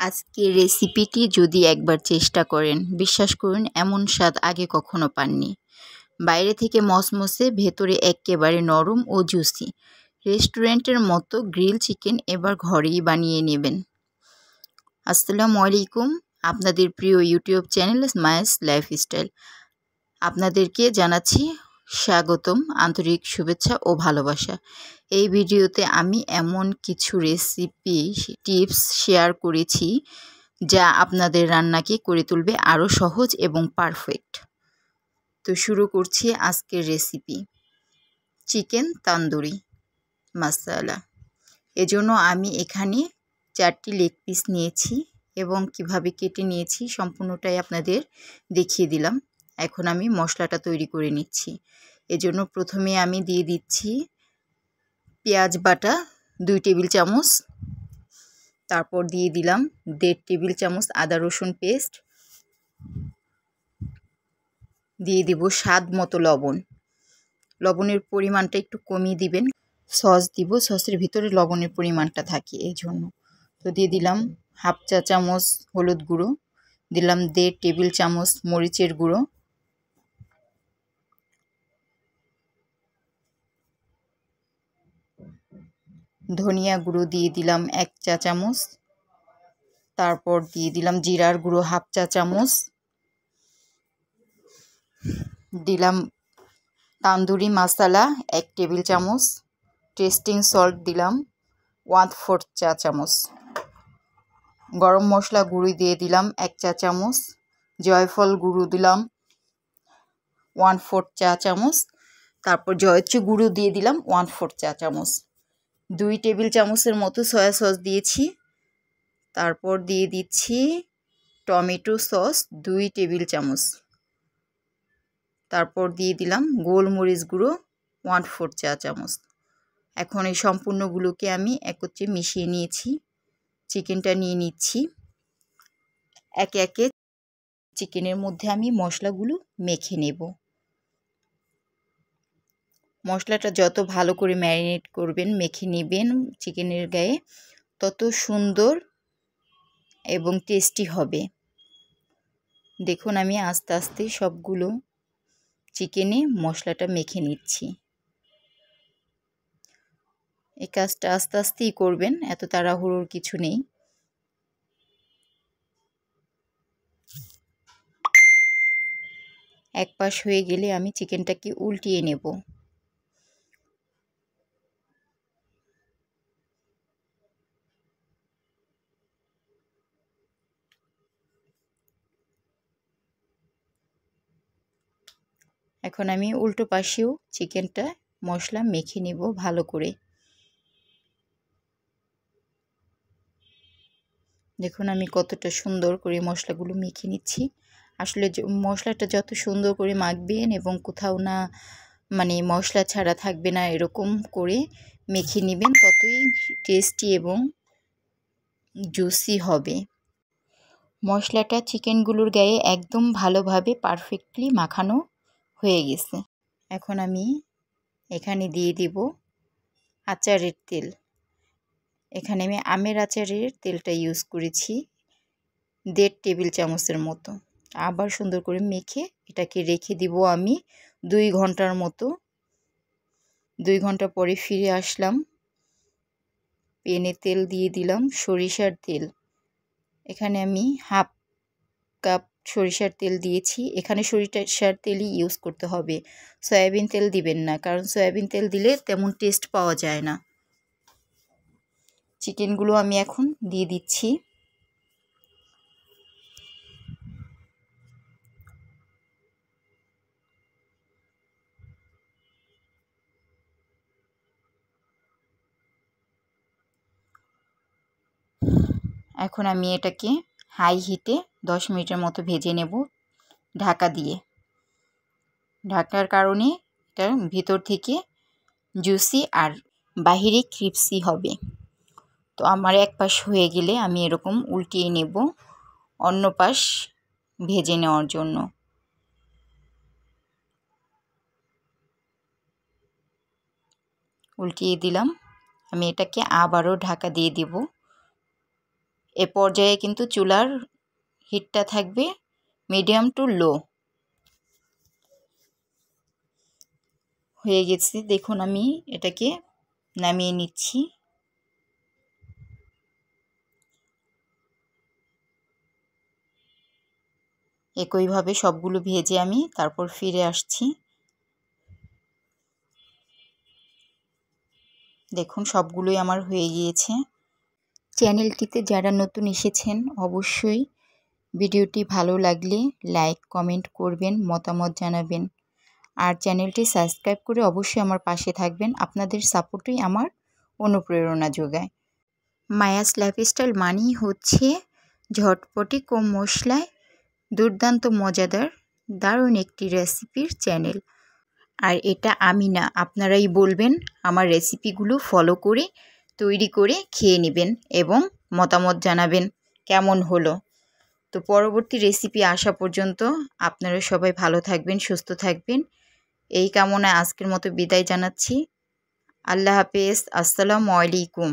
আজকের রেসিপিটি যদি একবার চেষ্টা করেন, বিশ্বাস করুন এমন স্বাদ আগে কখনো পাননি। বাইরে থেকে মচমচে, ভেতরে এক্কেবারে নরম ও জুসি। রেস্টুরেন্টের মতো গ্রিল চিকেন এবার ঘরেই বানিয়ে নেবেন। আসসালামু আলাইকুম, আপনাদের প্রিয় ইউটিউব চ্যানেল স্মাইলস লাইফস্টাইল আপনাদেরকে জানাচ্ছি স্বাগতম, আন্তরিক শুভেচ্ছা ও ভালোবাসা। এই ভিডিওতে আমি এমন কিছু রেসিপি টিপস শেয়ার করেছি যা আপনাদের রান্নাকে করে তুলবে আরও সহজ এবং পারফেক্ট। তো শুরু করছি আজকের রেসিপি, চিকেন তান্দুরি মশলা। এজন্য আমি এখানে 4টি লেগ পিস নিয়েছি এবং কিভাবে কেটে নিয়েছি সম্পূর্ণটাই আপনাদের দেখিয়ে দিলাম। এখন আমি মশলাটা তৈরি করে নিচ্ছি। এজন্য প্রথমে আমি দিয়ে দিচ্ছি পেঁয়াজ বাটা 2 টেবিল চামচ, তারপর দিয়ে দিলাম 1.5 টেবিল চামচ আদা রসুন পেস্ট, দিয়ে দিব স্বাদ মতো লবণ। লবণের পরিমাণটা একটু কমিয়ে দিবেন, সস দিব, সসের ভিতরে লবণের পরিমাণটা থাকে এই জন্য। তো দিয়ে দিলাম হাফ চা চামচ হলুদ গুঁড়ো, দিলাম 1.5 টেবিল চামচ মরিচের গুঁড়ো, ধনিয়া গুঁড়ো দিয়ে দিলাম 1 চা চামচ, তারপর দিয়ে দিলাম জিরার গুঁড়ো হাফ চা চামচ, দিলাম তান্দুরি মশলা 1 টেবিল চামচ, টেস্টিং সল্ট দিলাম 1/4 চা চামচ, গরম মশলা গুঁড়ো দিয়ে দিলাম 1 চা চামচ, জয়ফল গুঁড়ো দিলাম 1/4 চা চামচ, তারপর জয়ত্রী গুঁড়ো দিয়ে দিলাম 1/4 চা চামচ, 2 টেবিল চামচের মতো সয়া সস দিয়েছি, তারপর দিয়ে দিচ্ছি টমেটো সস 2 টেবিল চামচ, তারপর দিয়ে দিলাম গোলমরিচ গুঁড়ো 1/4 চা চামচ। এখন এই সম্পূর্ণগুলোকে আমি একত্রে মিশিয়ে নিয়েছি। চিকেনটা নিয়ে নিচ্ছি, একে একে চিকেনের মধ্যে আমি মশলাগুলো মেখে নেব। মশলাটা যত ভালো করে ম্যারিনেট করবেন, মেখে নেবেন চিকেনের গায়ে, তত সুন্দর এবং টেস্টি হবে। দেখুন আমি আস্তে আস্তে সবগুলো চিকেনে মশলাটা মেখে নিচ্ছি। এই কাজটা আস্তে আস্তেই করবেন, এত তাড়াহুড়োর কিছু নেই। এক পাশ হয়ে গেলে আমি চিকেনটাকে উল্টিয়ে নেব। এখন আমি উল্টো পাশেও চিকেনটা মশলা মেখে নেব ভালো করে। দেখুন আমি কতটা সুন্দর করে মশলাগুলো মেখে নিচ্ছি। আসলে মশলাটা যত সুন্দর করে মাখবেন এবং কোথাও না মশলা ছাড়া থাকবে না, এরকম করে মেখে নেবেন, ততই টেস্টি এবং জুসি হবে। মশলাটা চিকেনগুলোর গায়ে একদম ভালোভাবে পারফেক্টলি মাখানো হয়ে গেছে। এখন আমি এখানে দিয়ে দিব আচারের তেল। এখানে আমি আমের আচারের তেলটা ইউজ করেছি 1.5 টেবিল চামচের মতো। আবার সুন্দর করে মেখে এটাকে রেখে দিব আমি 2 ঘন্টার মতো। 2 ঘন্টা পরে ফিরে আসলাম, প্যানে তেল দিয়ে দিলাম সরিষার তেল। এখানে আমি হাফ কাপ সরিষার তেল দিয়েছি। এখানে সরিষার তেলই ইউজ করতে হবে, সয়াবিন তেল দিবেন না, কারণ সয়াবিন তেল দিলে তেমন টেস্ট পাওয়া যায় না। চিকেনগুলো আমি এখন দিয়ে দিচ্ছি। এখন আমি এটাকে হাই হিটে 10 মিনিটের মতো ভেজে নেব ঢাকা দিয়ে। ঢাকার কারণে এটা ভিতর থেকে জুসি আর বাহিরে ক্রিপসি হবে। তো আমার এক পাশ হয়ে গেলে আমি এরকম উল্টিয়ে নেব অন্য পাশ ভেজে নেওয়ার জন্য। উল্টিয়ে দিলাম, আমি এটাকে আবারও ঢাকা দিয়ে দেব এ পর্যায়ে কিন্তু চুলার হিটটা থাকবে মিডিয়াম টু লো। হয়ে গেছে, দেখুন আমি এটাকে নামিয়ে নিচ্ছি। একইভাবে সবগুলো ভেজে আমি তারপর ফিরে আসছি। দেখুন সবগুলোই আমার হয়ে গিয়েছে। চ্যানেলটিতে যারা নতুন এসেছেন অবশ্যই ভিডিওটি ভালো লাগলে লাইক কমেন্ট করবেন, মতামত জানাবেন। আর চ্যানেলটি সাবস্ক্রাইব করে অবশ্যই আমার পাশে থাকবেন। আপনাদের সাপোর্টই আমার অনুপ্রেরণা যোগায়। মায়াস লাইফস্টাইল মানেই হচ্ছে ঝটপটে কম মশলায় দুর্দান্ত মজাদার দারুণ একটি রেসিপির চ্যানেল। আর এটা আমি না, আপনারাই বলবেন, আমার রেসিপিগুলো ফলো করে তৈরি করে খেয়ে নেবেন এবং মতামত জানাবেন কেমন হলো। তো পরবর্তী রেসিপি আসা পর্যন্ত আপনারা সবাই ভালো থাকবেন, সুস্থ থাকবেন, এই কামনায় আজকের মতো বিদায় জানাচ্ছি। আল্লাহ হাফেজ। আসসালামু আলাইকুম।